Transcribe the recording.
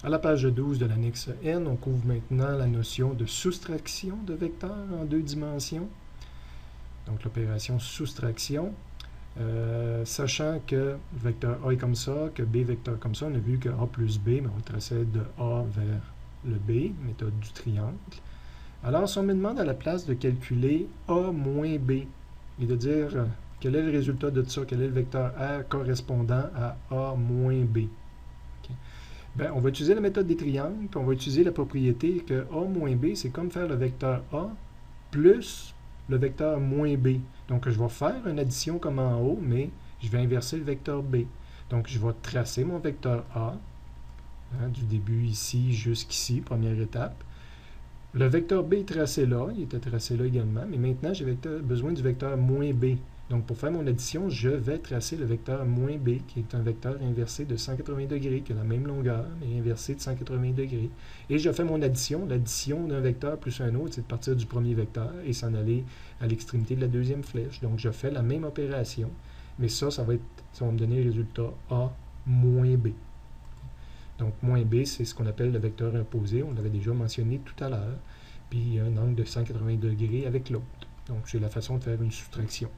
À la page 12 de l'annexe N, on couvre maintenant la notion de soustraction de vecteurs en deux dimensions. Donc l'opération soustraction. Sachant que vecteur A est comme ça, que B vecteur comme ça, on a vu que A plus B, mais on traçait de A vers le B, méthode du triangle. Alors, si on me demande à la place de calculer A moins B, et de dire quel est le résultat de ça, quel est le vecteur R correspondant à A moins B, okay. Ben, on va utiliser la méthode des triangles, puis on va utiliser la propriété que A moins B, c'est comme faire le vecteur A plus le vecteur moins B. Donc, je vais faire une addition comme en haut, mais je vais inverser le vecteur B. Donc, je vais tracer mon vecteur A, du début ici jusqu'ici, première étape. Le vecteur B est tracé là, il était tracé là également, mais maintenant, j'ai besoin du vecteur moins B. Donc, pour faire mon addition, je vais tracer le vecteur moins B, qui est un vecteur inversé de 180 degrés, qui a la même longueur, mais inversé de 180 degrés. Et je fais mon addition. L'addition d'un vecteur plus un autre, c'est de partir du premier vecteur et s'en aller à l'extrémité de la deuxième flèche. Donc, je fais la même opération, mais ça va me donner le résultat A moins B. Donc, moins B, c'est ce qu'on appelle le vecteur opposé. On l'avait déjà mentionné tout à l'heure. Puis, un angle de 180 degrés avec l'autre. Donc, c'est la façon de faire une soustraction.